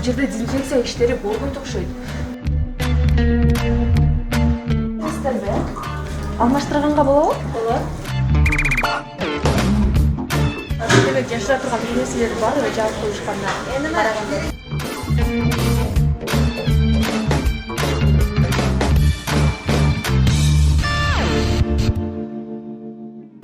жерде дезинфекция иштери болбойт окшойт. Тестерби? Алмаштырганга болобу? Болот. Демек жашыра турган нерселер бар, жаап коюшканда.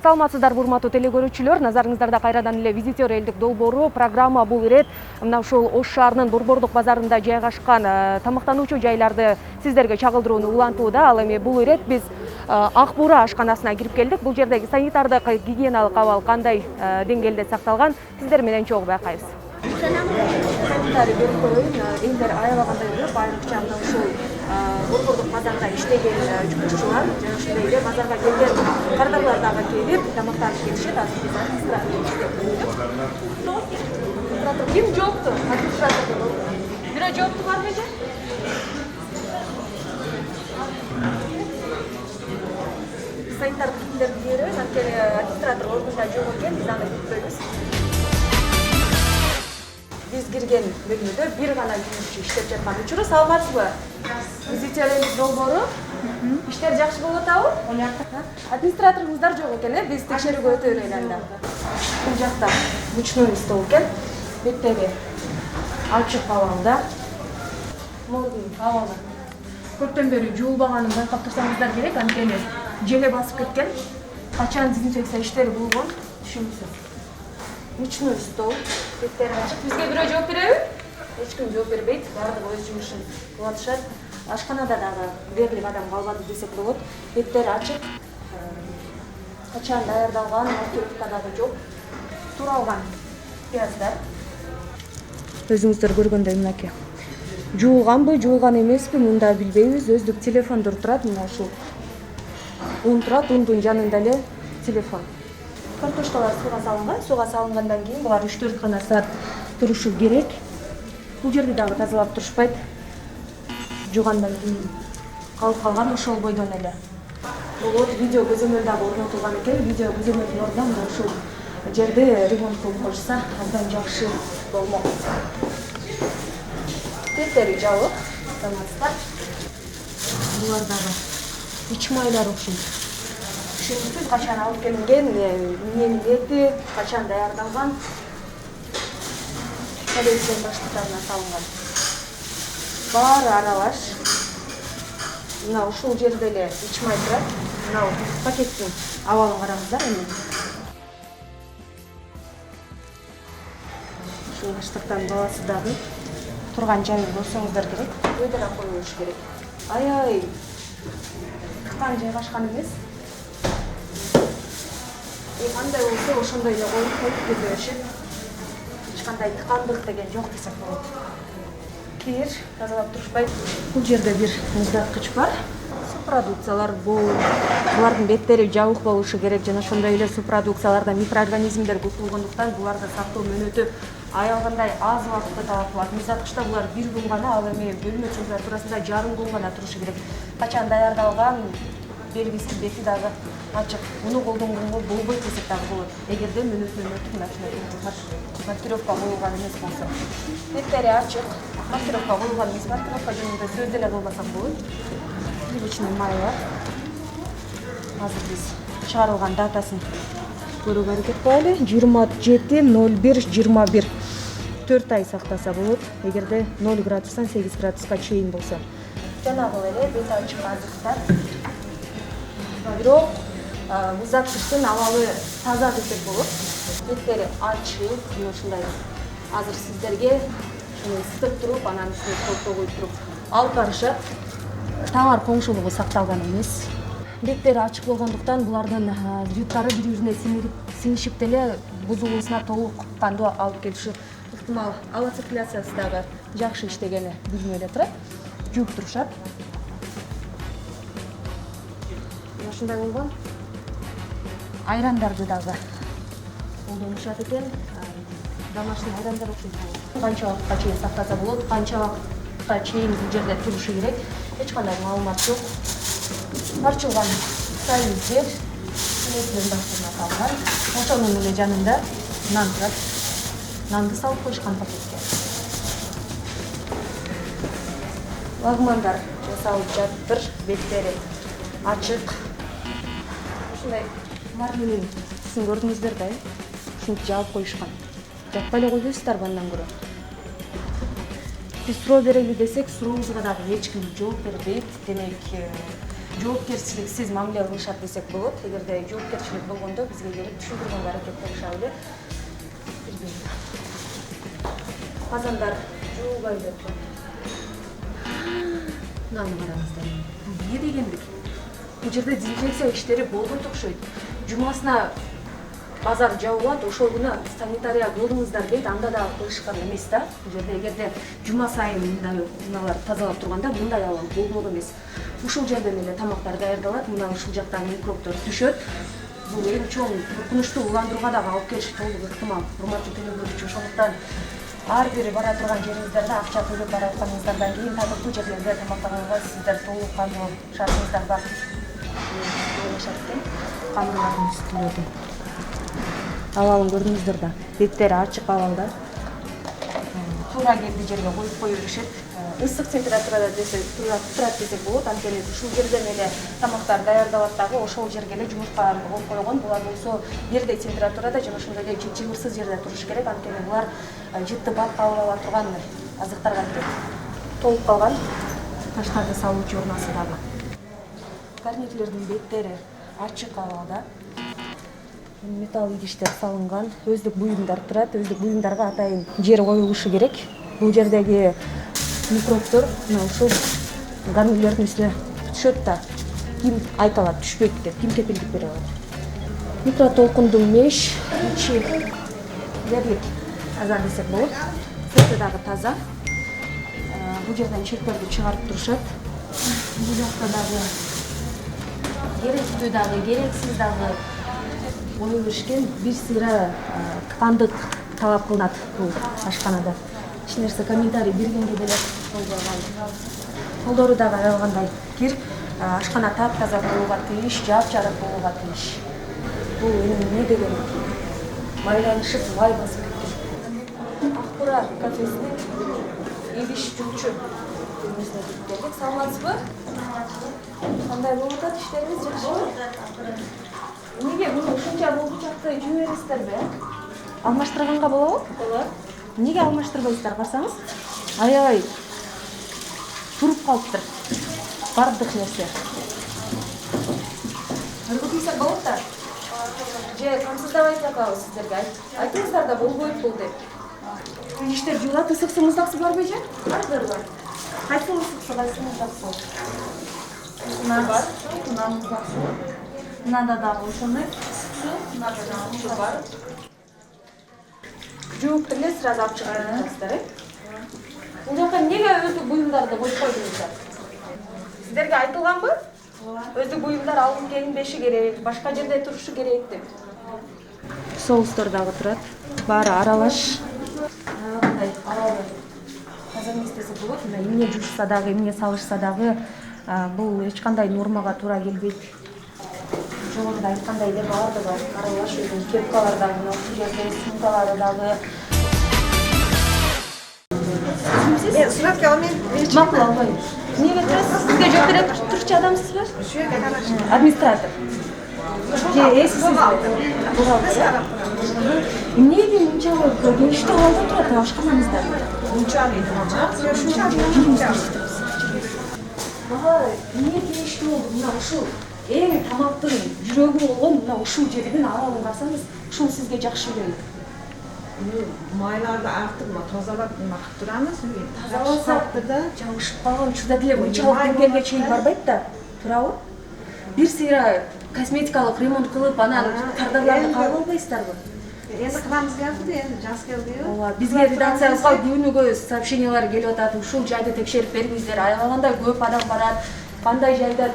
Саламатсыздарбы урматтуу телекөрүүчүлөр, назарыңыздарда кайрадан эле визитер элдик долбоору программа бул ирет мына ушул Ош шаарынын Борбордук базарында жайгашкан тамактануучу жайларды сиздерге чагылдырууну улантууда. Ал эми бул ирет биз Ак Буура ашканасына кирип келдик. Бул жердеги санитардык гигиеналык абал кандай деңгээлде сакталган, сиздер менен чогуу байкайбыз. Санитарий көрүп коеюн, элдер аябагандай көп, айрыкча мына ушул Борбордук базарда иштеген жумушчулар жана ошондой эле базарга келген кардарлар дагы келип тамактанып кетишет. Азыр биз администратор иштеп көрдүк. Ким жоопту? Администратор. Бирөө жоопту барбы эже? Санитар кийимдерди кийеребиз, анткени администратор ордунда жок экен, биз аны күтпөйбүз. Биз кирген бөлмөдө бир гана жумушчу иштеп жаткан учуру. Саламатсызбы? Визитерибиз долбоору. Иштер жакшы болуп атабы? Администраторуңуздар жок экен, биз текшерүүгө өтө берели анда. Бул жакта мучной стол экен. Беттеги ачык абалда. Молдун абалы көптөн бери жуулбаганын байкап турсаңыздар керек, анткени желе басып кеткен. Качан дезинфекция иштери болгон түшүнүксүз. Мучной стол, беттери ачык. Бизге бирөө жооп береби? Эч ким жооп бербейт, баардыгы өз жумушун кылып атышат. Ашканада дагы дээрлик адам калбады десек болот. Беттери ачык. Качан даярдалган, маркировка дагы жок. Туралган пияздар. Өзүңүздөр көргөндөй мынакей. Жуулганбы, жуулган эмеспи, мында билбейбиз. Өздүк телефондор турат, мына ушул. Un турат, ундун жанында эле телефон. Картошкалар сууга салынган. Сууга салынгандан кийин булар 3-4 гана саат турушу керек. Бул жерди дагы тазалап турушпайт. Жуугандан кийин калып калган ошол бойдон эле. Болот, видео көзөмөл дагы орнотулган экен. Видео көзөмөлдүн ордуна мына ушул жерди ремонт кылып коюшса, абдан жакшы болмок. Беттери жабык, саламатсыздар. Булар дагы ич майлар окшойт. Түшүнүксүз качан алып келинген, эмненин эти, качан даярдалган. Телевизион баштыктарына салынган. Баары аралаш. Мына ушул жерде эле ич май турат. Мына пакеттин абалын караңыздар эми. Ушул баштыктан баласы дагы турган жайын көрсөңүздөр керек. Өйдөрө коюш керек. Ай. Тыккан жайгашкан эмес. Кандай болсо ошондой эле коюп кете беришет. Эч кандай тыкандык деген жок десек болот. Кир тазалап турушпайт. Бул жерде бир муздаткыч бар. Субпродукциялар булардын беттери жабык болушу керек жана ошондой эле субпродукцияларда микроорганизмдер көп болгондуктан буларды сактоо мөөнөтү аялгандай аз убакытты талап кылат. Муздаткычта булар 1 күн гана, ал эми бөлмө температурасында жарым күн гана турушу керек. Качан даярдалган белгиси бети дагы ачык. Муну колдонгонго болбойт десек дагы болот. Эгерде мөөнөтүн өтүп маркировка коюлган эмес болсо. Беттери ачык, маркировка коюлган эмес. Маркировка жөнүндө сөз деле кылбасак болот. Сливочный май бар. Азыр биз чыгарылган датасын көрүүгө аракет кылалы. 27.01.21. 4 ай сактаса болот. Эгерде 0 градустан 8 градуска чейин болсо. Жанагы эле бет ачык азыктар. Бирок муздаткычтын абалы таза десек болот. Беттери ачык, ушундай. Азыр сиздерге ушуну ысытып туруп, анан үстүнө токтоо коюп туруп алып барышат. Товар коңшулугу сакталган эмес. Беттери ачык болгондуктан булардын жуттары бири-бирине сиңишип деле бузулуусуна толук кандуу алып келиши ыктымал. Аба циркуляциясы дагы жакшы иштегени билинип эле турат. Жууп турушат. Ушундай болгон. Айрандарды дагы колдонушат экен. Домашний айрандар окшойт. Канча убакытка чейин сактаса болот, канча убакытка чейин бул жерде турушу керек. Эч кандай маалымат жок. Арчылган сайыздер эле башына салган. Ошонун эле жанында нан турат. Нанды салып коюшкан пакетке. лагмандар жасалып жатыр, беттери ачык. Ушундай марленин сизин көрдүңүздөр да, ушинтип жаап коюшкан. Жаппай эле койбойсуздарбы андан көрө? Биз суроо берели десек, сурообузга дагы эч ким жооп бербейт. Демек, жоопкерчиликсиз мамиле кылышат десек болот. Эгерде жоопкерчилик болгондо бизге келип түшүндүргөнгө аракет кылышалы. Казандар жуубай эле турат. Мынаны караңыздар. Эмне дегенбик? Бул жерде дезинфекция иштери болгон окшойт. Жумасына базар жабылат, ошол күнү санитария кылдыңыздар дейт, анда да кылышкан эмес да. Бул жерде эгерде жума сайын мыналар тазалап турганда мындай алам болмок эмес. Ушул жерден эле тамактар даярдалат, мына ушул жактагы микробдор түшөт. Бул эң чоң коркунучтуу уландырууга дагы алып келиши толук ыктымал. Урматтуу телекөрүүчү, ошондуктан ар бир бара турган жериңиздерде акча төлөп бара атканыңыздардан кийин татыктуу жерлерде тамактанууга сиздер толук кандуу шартыңыздар бар. Камералардын үстүндөгү. Абалын көрдүңүздөр да, беттери ачык абалда. Туура келди жерге коюп кое беришет. Ысык температурада десе турат десек болот, анткени ушул жерден эле тамактар даярдалат дагы, ошол жерге эле жумурткаларды коюп койгон. Булар болсо бирдей температурада жана ошондой эле жыбырсыз жерде туруш керек, анткени булар жытты бат кабыл ала турган азыктарга кирет. Толуп калган таштарды салуучу урнасы дагы. Гарнирлердин беттери ачык абалда. Металл идиштер салынган, өздүк буюмдар турат, өздүк буюмдарга атайын жер коюлушу керек. Бул жердеги микробдор мына ушул гарнирлердин үстүнө түшөт да, ким айта алат, түшпөйт деп, ким кепилдик бере алат. Микротолкундуу меш, ичи дерлик таза десек болот. Сырты дагы таза. Бул жерден чектерди чыгарып турушат. Бул жакта дагы керектүү дагы, керексиз дагы кое беришкен. Бир сыйра кандык талап кылынат бул ашканада. Эч нерсе комментарий бергенге деле болбогон. Колдору дагы аялгандай кир. Ашкана таптаза болууга тийиш, жаап-жарык болууга тийиш. Бул эмне деген? Майланышып бай басып кеткен. Акбура кафесинин идиш жуучу өзүнө келдик. Саламатсызбы? Кандай болуп атат иштериңиз, жакшыбы? Неге муну ушунча болчакты жуу бересиздерби? Алмаштырганга болобу? Болот. Неге алмаштырбайсыздар, карасаңыз? Аябай туруп калыптыр. Бардык нерсе. Ыргытылса болот да. Же камсыздабай жатабыз сиздерге. Айтыңыздар да болбойт бул деп. Иштер жуулат, ысык суңуз дагы барбы же? Бар. Кайсы ысыксы, кайсы муздаксы? Мына бар, мына муздаксы. Мынада дагы ошондой су, мынада дагы су бар. Жууп эле сразу алып чыгып жатасыздар, э? Бул жака эмнеге өздүк буюмдарды коюп койдуңуздар? Сиздерге айтылганбы? Өздүк буюмдар алынып келинбеши керек, башка жерде турушу керек деп. Соустор дагы турат. Баары аралаш. Мындай аралаш. Таза эмес десек болот. Эмне жуушса дагы, эмне салышса дагы бул эч кандай нормага туура келбейт. Жогоруда айткандай эле баардыгы аралаш, өзүнүн кепкалары дагы мына ушул жерде, сумкалары дагы. Suratga olmayman. Макул албайм. Эмнеге турасыз? Сизге жооп бере турчу адамсызбы? Shu yerga qarashing. Администратор. Сизби? Бухгалтер. Эмнеге мынчалык келиштүү абалда турат ашканаңызда? Unchalik hojat, shunchalik. Эмне келиштүү болду? Мына ушул эң тамактын жүрөгү болгон мына ушул жердин абалын карасаңыз, ушул сизге жакшы беле. Maylarda artık tozalab nima qilib turamiz? Тазаласак да, жабышып калган учурда деле мынчалык деңгээлге чейин барбайт да, туурабы? Бир сыйра косметикалык ремонт кылып, анан кардарларды кабыл албайсыздарбы? Endi qilamiz gapdi, endi jaz keldi-yu. Ооба, бизге редакциябызга күнүгө сообщениялар келип атат. Ушул жайды текшерип бериңиздер. Аягандай көп адам барат. Кандай жайда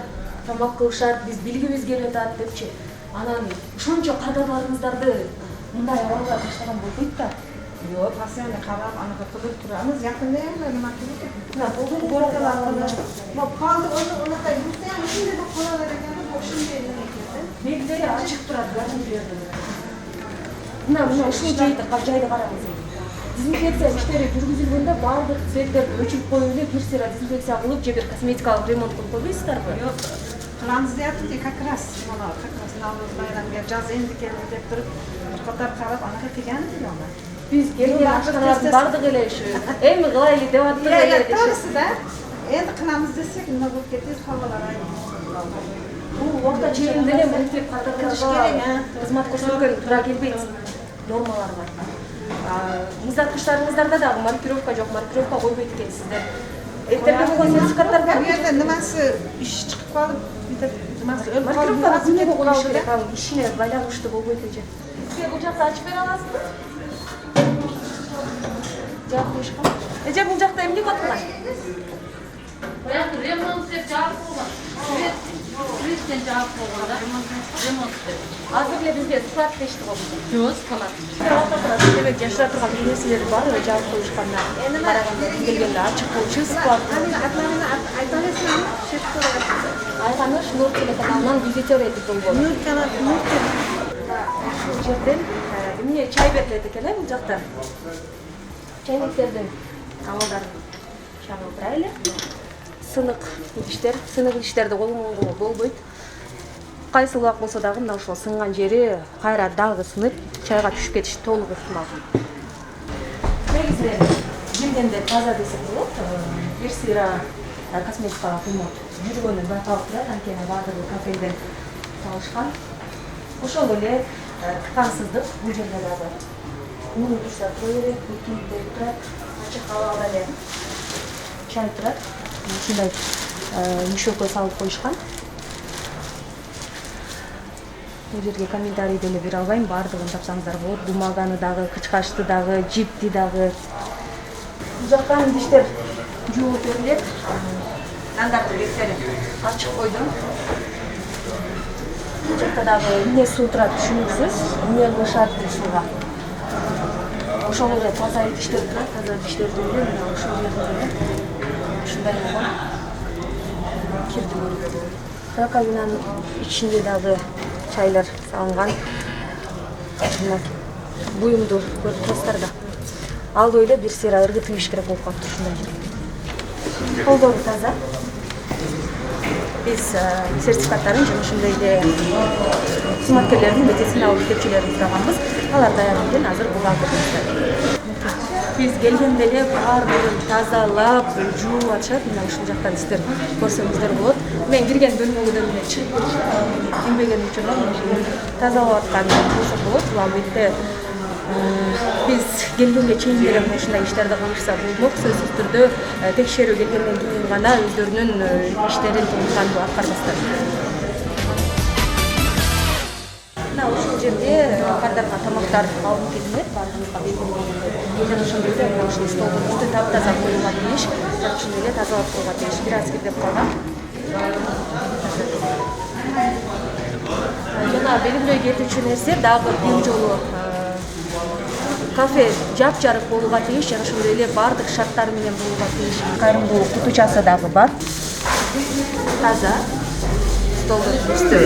тамак кылышат, биз билгибиз келип атат депчи. Анан ушунча кардарларыңыздарды мындай абалга таштаган болбойт да. Yo'q, pasyonni qarab, anaqa qilib turamiz. Yaqinda ham nima qildik? Mana bo'ldi Borkalarni. Qoldi, unaqa yursa ham shunday deb qolaver ekan, shunday nima ekan. Belgilери ачык турат, гарантиялар. Мына ушул жайды караңыз. дезинфекция иштери жүргүзүлгөндө баардык цветтерди өчүрүп коюп эле бир сыйра дезинфекция кылып же бир косметикалык ремонт кылып койбойсуздарбы? Yok, kılamız deyapti, как раз Navruz bayramga jaz endi keldi deb turib bir qator qarab anaqa kelgandi ona. Биз келген ашканалардын баардыгы эле ушу эми кылайлы деп аттык эле дешет. To'g'risi da. Endi qilamiz desak, nima bo'lib ketadi, havolar Бул убакта чегинде эле мынтип катыш керек, кызмат көрсөткөн туура келбейт. Нормалар бар. Муздаткычтарыңыздарда дагы маркировка жок, маркировка койбойт экенсиздер. Эртерде болгон сертификаттар бар. Bu yerda nimasi ish chiqib qolib, bitib nimasi o'lib qolib, Маркировка күнгө коюш керек, ал ишине байланыштуу болбойт эже. Сиз бул жакта ачып бере аласызбы? Жаап коюшкан. Эже бул жакта эмне атылган? Баягы ремонт деп жаап койгон. Светтен жаап койгон да. Ремонт деп. Азыр эле бизге склад дешти го бул. Жок, склад. Себеп жашыра турган бир нерселер бар, жаап коюшканда. Караганда келгенде ачык болчу склад. aytalasizmi? Айганыш Нур телеканалынан визитер этип болгон. Nur kanal, Nur Ушул жерден эмне чай берилет экен бул жакта. Чайниктердин амалдарын чагылдырайлы. Сынык идиштерди колдонууга болбойт. Кайсы убак болсо дагы мына ошол сынган жери кайра дагы сынып, чайга түшүп кетиш толук ыктымал. Негизи келгенде таза десек болот. Бир сыйра косметикалык ремонт жүргөнүн байкалып турат, анткени баардыгы кафеден табышкан. Ошол эле ткансыздык бул жерде дагы. Муну турса тура берет, бутилдер турат, ачык абалда эле чай турат. Ушундай мишөккө салып коюшкан. Бул жерге комментарий деле бере албайм, баардыгын тапсаңыздар болот. Бумаганы дагы, кычкачты дагы, жипти дагы. Бул жактан идиштер жууп берилет. Нандарды беттерин ачык койдум. Бул жакта дагы эмне суу турат түшүнүксүз, эмне кылышат сууга. Ошол эле таза идиштер турат, таза идиштерди эле мына ушул жерде ушундай болгон. Кирди көрүгө болот. Раковинанын ичинде дагы чайлар салынган. Мына буюмду көрүп турасыздар да. Алды эле бир сыйра ыргытып иш керек болуп калыптыр ушундай жерде. Колдору таза. Биз сертификаттарын жана ушундай эле кызматкерлердин медициналык кепчелерин сураганбыз. Алар даяр экен, азыр бухгалтерибизде. Биз келгенде эле баардыгын тазалап, жууп атышат. Мына ушул жактан сиздер көрсөңүздөр болот. Мен кирген бөлмөгөдөн эле чыгып келбеген үчүн тазалап аткан болсо болот. Ал бетте биз келгенге чейин деле ушундай иштерди кылышса болмок. Сөзсүз түрдө текшерүү келгенден кийин гана өздөрүнүн иштерин толуктануу аткарбастар. Мына ушул жерде кадырга тамактар алынып келинет, баардыгыбызга белгиленгендей. Жана ошондой эле мына ушул столдорубузду таптаза коюлган тийиш, жана ошондой эле тазалап коюлган тийиш. Бир аз кирдеп калган. Жана белгилөө кетүүчү нерсе дагы бир жолу кафе жапжарык болууга тийиш, жана ошондой эле баардык шарттары менен болууга тийиш. Кайрымдуу кутучасы дагы бар. Таза. Столдордун үстү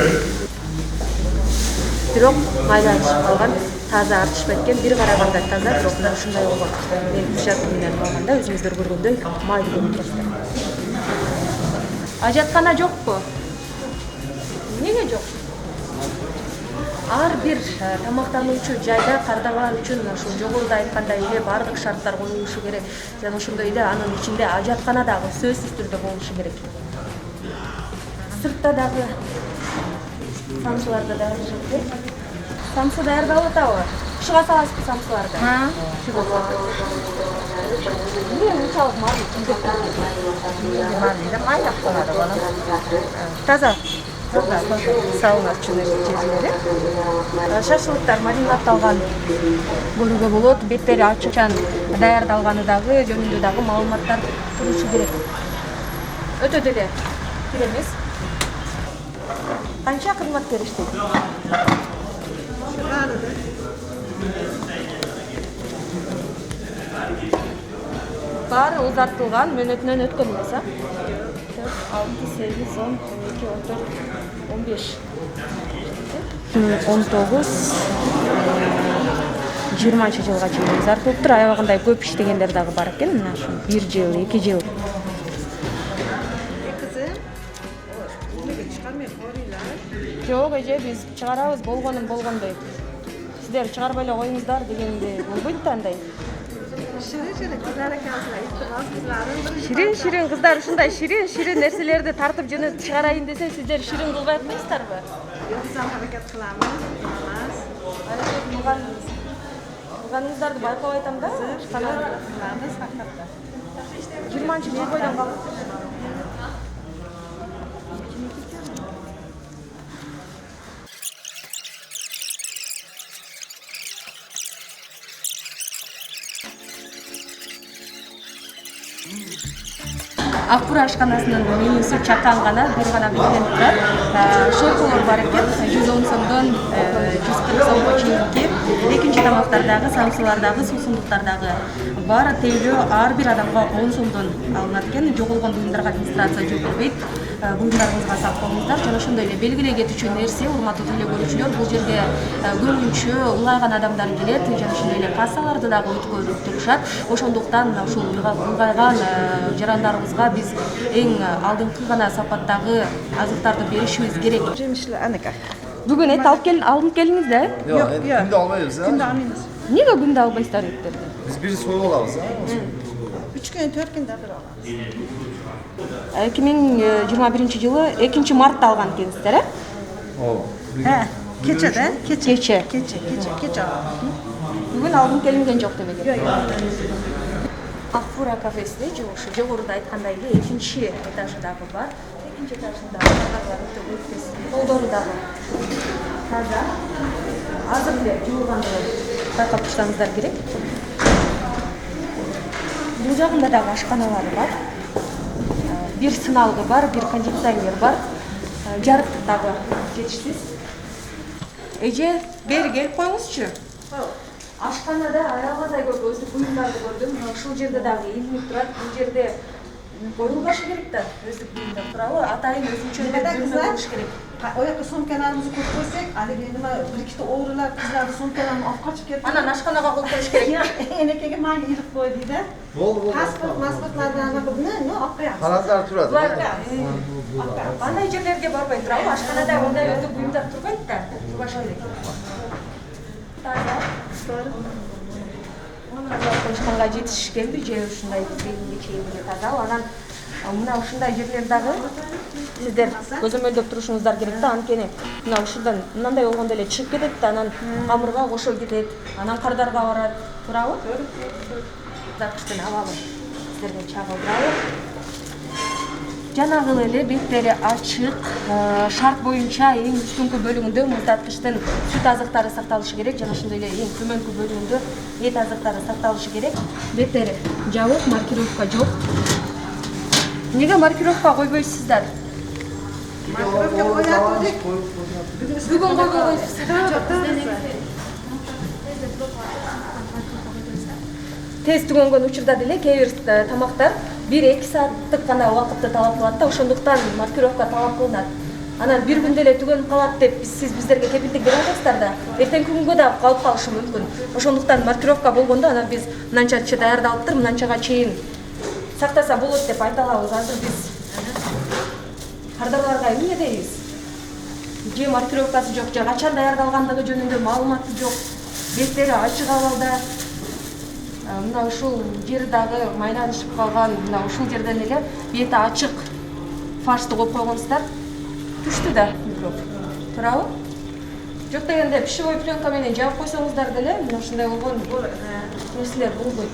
бирок майланышып калган, таза артышып кеткен, бир караганда таза, бирок мына ушундай болгон. Мен кушак менен алганда өзүңүздөр көргөндөй майлы көрүнүп турасыздар. Ажаткана жокпу? Эмнеге жок? Ар бир тамактануучу жайда кардаган үчүн ушул жогоруда айткандай эле баардык шарттар коюлушу керек. Жана ошондой эле анын ичинде ажаткана дагы сөзсүз түрдө болушу керек. Сыртта дагы самсыларды дагы жетет. Самсы даярдалып атабы? Шыга саласызбы самсыларды? Мен ушалык мали кимдеп майлап калады бана. Таза. Салынат жерлери. Шашлыктар маринадталган көрүүгө болот. Беттери ачыкчан даярдалганы дагы, жөнүндө дагы маалыматтар турушу керек. Өтө деле кир эмес. Канча кызматкер иштейт? Баары узартылган, мөөнөтүнөн өткөн эмес, а? 4, 6, 8, 10, 12, 14, 15. 19, 20-жылга чейин узартылыптыр. Аябагындай көп иштегендер дагы бар экен. Мына ушу 1 жыл, 2 жыл. Жок, эже, биз чыгарабыз болгонун болгондой. Сиздер чыгарбай эле коюңуздар дегенде болбойт да андай. Şirin kızlar ekensizler. İltimas kızların. Ширин кыздар ушундай ширин нерселерди тартып жөнө чыгарайын десе, сиздер ширин кылбай атпайсыздарбы? Yoksa hareket kılamız. Kılamaz. Аракет кылганыңыздарды байкап айтам да. Kılamız hakikaten. 20-жыл бойдон калып. Акбур ашканасынын менюсу чакан гана, бир гана билген турат. Шорколор бар экен, 110 сомдон 140 сомго чейинки. Экинчи тамактардагы, самсылардагы, суусундуктардагы баары тейлөө ар бир адамга 10 сомдон алынат экен. Жоголгон буюмдарга администрация жооп бербейт. Буюмдарыңызга сак болуңуздар. Жана ошондой эле белгилей кетүүчү нерсе, урматтуу теле көрүүчүлөр, бул жерге көбүнчө улайган адамдар келет, жана ошондой эле кассаларды дагы өткөрүп турушат. Ошондуктан ушул улгайган жарандарыбызга биз эң алдыңкы гана сапаттагы азыктарды беришибиз керек. Cemşli anaka. Бүгүн эт алып келиңиз да? Yok. Günde almayız ya. Günde almayız. Эмнеге күндө албайсыздар эттерди? Biz bir soy olalım ya. 3 gün 4 günde bir alalım. 2021-жылы 2 мартта алган экенсиздер, э? O. He. Keçe de. Кече. Keçe alalım. Бүгүн алгым келинген жок деп эле. Yok. Акбура кафесinde ушу жогоруда айткандай эле экинчи этажындагы бар. Экинчи этажында кафелар өтө көп эмес. Колдору дагы таза. Азыр эле жуулгандыгын байкап турсаңыздар керек. Бул жагында дагы ашканалар бар. Бир сыналгы бар, бир кондиционер бар. Жарыктык дагы жетишсиз. Эже, бери келип коюңузчу. Ашканада аябагандай көп өздүк буюмдарды көрдүм. Ушул жерде дагы илинип турат. Бул жерде коюлбашы керек да. Өздүк буюмдар туурабы атайын өзүнчө болуш керек. O yakı sumkalarımızı koysak, Ali benim bir iki de oğrular kızlardı sumkalarını af kaçıp geldi. Анан ашканага кол коюш керек. Enekege mani ilik koydu da. Bol bol. Pasportlardan bakıp ne akıya. Karanlar turadı. Андай жерлерге барбай турабы? Ашканада мындай өздүк буюмдар турбайт да. Турбаш керек. Таза. Коюшканга жетишкенби же ушундай белинге чейин таза. Анан мына ушундай жерлер дагы сиздер көзөмөлдөп турушуңуздар керек да. Анткени мына ушудан мындай болгондо эле чыгып кетет да, анан камырга кошо кетет, анан кардарга барат. Туурабы? Закыштын абалы сиздерге чагылдыралы. Жанагы эле беттери ачык, шарт боюнча эң үстүңкү бөлүгүндө муздаткычтын сүт азыктары сакталышы керек, жана ошондой эле эң төмөнкү бөлүгүндө эт азыктары сакталышы керек. Беттери жабык, маркировка жок. Эмнеге маркировка койбойсуздар? Markировка koyardık. Бүгүн койбойсуздар. Тест түгөнгөн учурда деле кээ бир тамактар 1-2 сааттык гана убакытты талап кылат да, ошондуктан маркировка талап кылынат. Анан бир күндө эле түгөнүп калат деп сиз биздерге кепилдик бере албайсыздар да. Эртең күнгө да калып калышы мүмкүн. Ошондуктан маркировка болгондо анан биз мынанча даярдалыптыр, мынанчага чейин сактаса болот деп айта алабыз. Азыр биз кардарларга эмне дейбиз? Же маркировкасы жок, же качан даярдалгандыгы жөнүндө маалыматы жок. Беттери ачык абалда. Мына ушул жер дагы майланышып калган. Мына ушул жерден эле бети ачык фаршты коюп койгонсуздар. Түштү да микроб. Туурабы? Жок дегенде пищевой пленка менен жаап койсоңуздар деле мына ушундай болгон нерселер болбойт.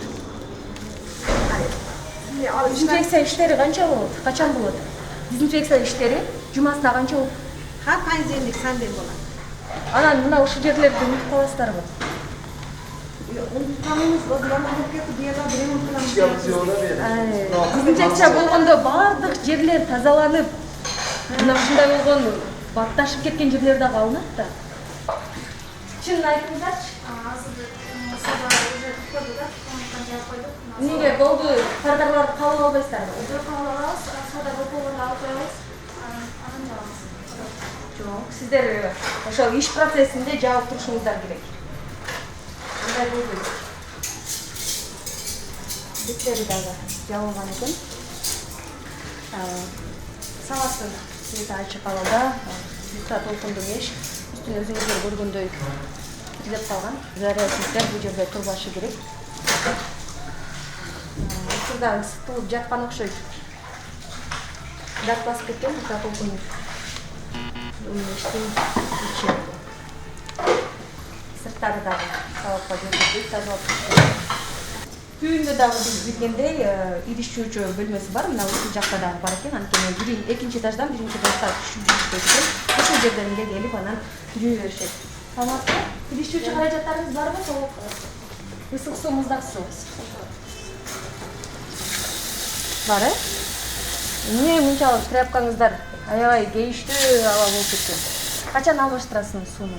Дезинфекция иштери канча болот? Качан болот? Дезинфекция иштери жумасына канча болот? Har panzerlik senden bolar. Анан мына ушул жерлерди унутуп каласыздарбы? Unutkamamız o zaman hareketi bir yerler bir unutkamamız. Yapıyorlar ya. Дезинфекция болгондо баардык жерлер тазаланып, мына ушундай болгон батташып кеткен жерлер дагы алынат да. Чынын айтыңыздарчы. Эмнеге голду кардарларды кабыл албайсыздарбы? Жок, сиздер ошол иш процессинде жаап турушуңуздар керек. Биттери дагы жабылган экен. Салаттын бети ачык абалда, микро толкундуу меш, үстүнө өзүңүздөр көргөндөй кирилип калган. Зарядниктер бул жерде турбашы керек. Сырдан ысытылып жаткан окшойт. Дат басып кеткен микро толкун мештин ичи. Сырттары дагы салатка жетип тазалап. Түйүндө дагы биз билгендей идиш жуучу бөлмөсү бар. Мына ушул жакта дагы бар экен. Анткени экинчи этаждан биринчи этажга түшүп экен. Ошол жерден эле келип анан жуу беришет. Саламатсызбы? Идиш жуучу каражаттарыңыз барбы? Соок ысык суу, муздак суу. Бар, эмне мынчалык тряпкаңыздар аябай кейиштүү аба болуп кеткен. Качан алмаштырасыңыз сууну?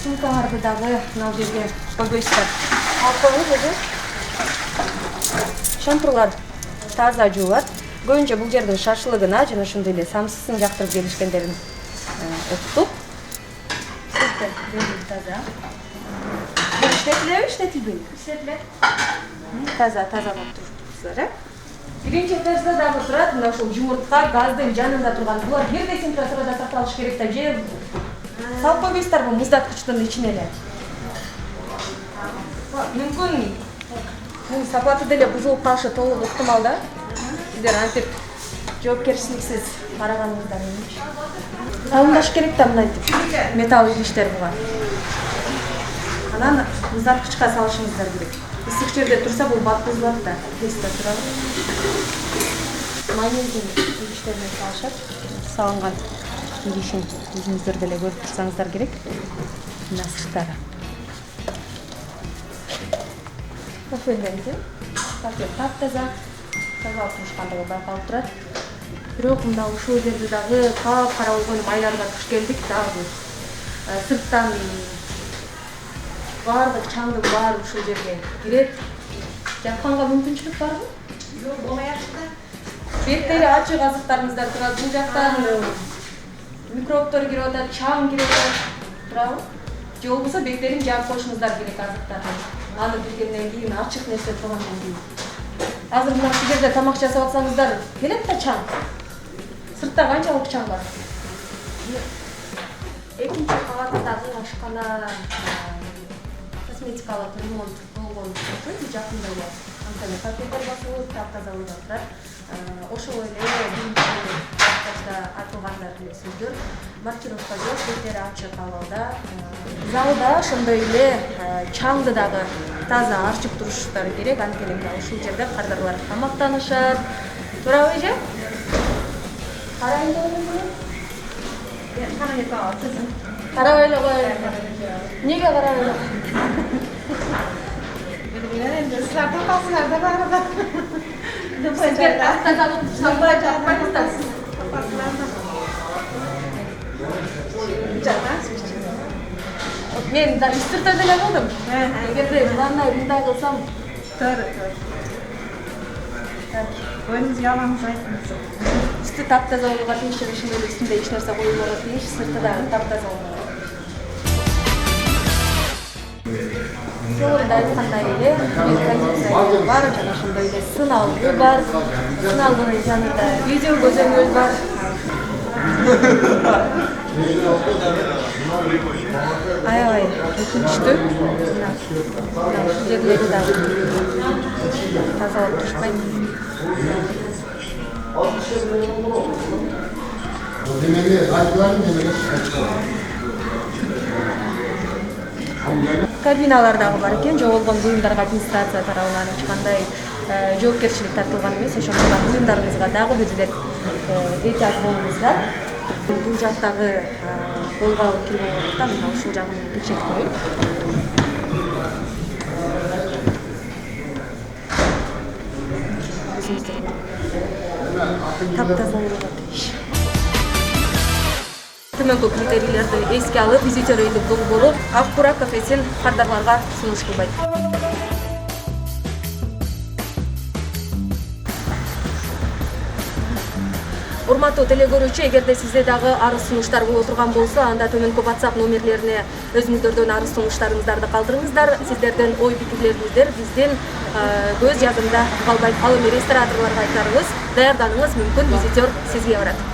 Сумкаларды дагы мына жерге койбойсуздар. Алып коюңуз өзү. Шампурлар таза жуулат. Көбүнчө бул жердин шашлыгына жана ошондой эле самсысын жактырып келишкендерин уктуп. Таза. Иштетилеби, иштетилбейби? Иштетилет. Таза болуп туруптур. Биринчи этажда дагы турат, мына ушул жумуртка газдын жанында турган. Булар бирдей температурада сакталыш керек да, же салып койбойсуздарбы муздаткычтын ичине эле? Мүмкүн сапаты деле бузулуп калышы толук ыктымал да. Сиздер антип жоопкерчиликсиз караганыңыздар эмне? Алындаш керек да мынтип металл идиштер буга. Анан муздаткычка салышыңыздар керек. Ысык жерде турса бул бат бузулат да. Эсте турабы? Майонездин идиштерине салышат. Салынган идишин өзүңүздөр деле көрүп турсаңыздар керек. Мына сырттары. Кофелерди, пакет таптаза, тазалап турушкандыгы байкалып турат. Бирок мына ушул жерде дагы кара болгон майларга туш келдик дагы. Сырттан баардык чаңдын баары ушул жерге кирет. Жапканга мүмкүнчүлүк барбы? Жок, болмай атты да. Беттери ачык азыктарыңыздар турат. Бул жактан микробтор кирип атат, чаң кирип атат. Турабы? Же болбосо беттерин жаап коюшуңуздар керек азыктарды. Аны билгенден кийин ачык нерсе тургандан кийин. Азыр мына ушул жерде тамак жасап атсаңыздар келет да чаң. Сыртта канчалык чаң бар? Экинчи кабаттагы ашкана косметикалык ремонт болгон жакында эле антене пакеттер басылып, таптаза ойдон турат. Ошол эле биринчи этажда айтылгандар эле сөздөр. Маркировка жок, беттери ачык абалда. Залда ошондой эле чаңды дагы таза арчып туруштары керек. Анткени ушул жерде кардарлар тамактанышат. Туурабы же? Карайын деп элем. Карай каласыз. Карабай эле коеюн. Эмнеге карабай эле? Билбейм энди силердин калсыңар да барыбы. Сиздер таза болуп турсаңыздар жаппайсыздар. Мен да истирте деле кылдым. Эгерде мындай кылсам, Төр. Oyunuzga alamız aytыңыз. үстү таптаза болууга тийиш, ошондой эле үстүндө эч нерсе коюлууга тийиш, сырты дагы таптаза болууга. Жогоруда айткандай эле, кондиционер бар, жана ошондой эле сыналгы бар. Сыналгынын жанында видео көзөмөл бар. Аябай өкүнүчтүү. Ушул жерлери дагы тазалап турушпайт. Кабиналар дагы бар экен, жоголгон буюмдарга администрация тарабынан ачкандай жоопкерчилик тартылган эмес. Ошондуктан буюмдарыңызга дагы бир ирет эhtiyat болуңуздар. Бул жактагы колго алып кирип болгондуктан мына ушул жагын текшерип коеюн. Таптаза болууга тийиш. Төмөнкү критерийлерди эске алып, визитер өйдүн долбоору Акбура кафесин кардарларга сунуш кылбайт. Урматтуу теле көрүүчү, эгерде сизде дагы арыз сунуштар боло турган болсо, анда төмөнкү WhatsApp номерлерине өзүңүздөрдөн арыз сунуштарыңыздарды калтырыңыздар. Сиздердин ой пикирлериңиздер биздин көз жазымда калбайт. Ал эми рестораторлорго айтарыбыз, даярданыңыз, мүмкүн визитер сизге барат.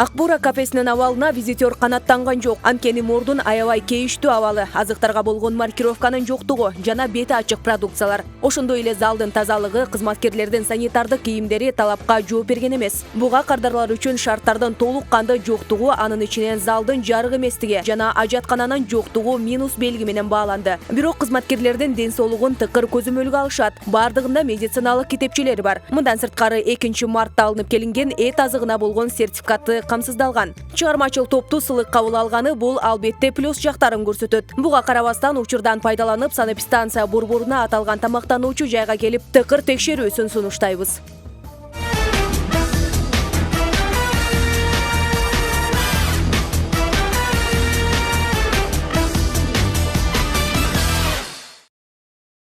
Акбура кафесинин абалына визитер канаттанган жок. Анткени мордун аябай кейиштүү абалы, азыктарга болгон маркировканын жоктугу жана бети ачык продукциялар. Ошондой эле залдын тазалыгы, кызматкерлердин санитардык кийимдери талапка жооп берген эмес. Буга кардарлар үчүн шарттардын толук канды жоктугу, анын ичинен залдын жарык эместиги жана ажаткананын жоктугу минус белги менен бааланды. Бирок кызматкерлердин ден соолугун тыкыр көзөмөлгө алышат. Бардыгында медициналык китепчелери бар. Мындан сырткары 2 мартта алынып келинген эт азыгына болгон сертификаты камсыздалган. Чыгармачыл топту сылык кабыл алганы бул албетте плюс жактарын көрсөтөт. Буга карабастан учурдан пайдаланып, санэпидстанция борборуна аталган тамактануучу жайга келип тыкыр текшерүүсүн сунуштайбыз.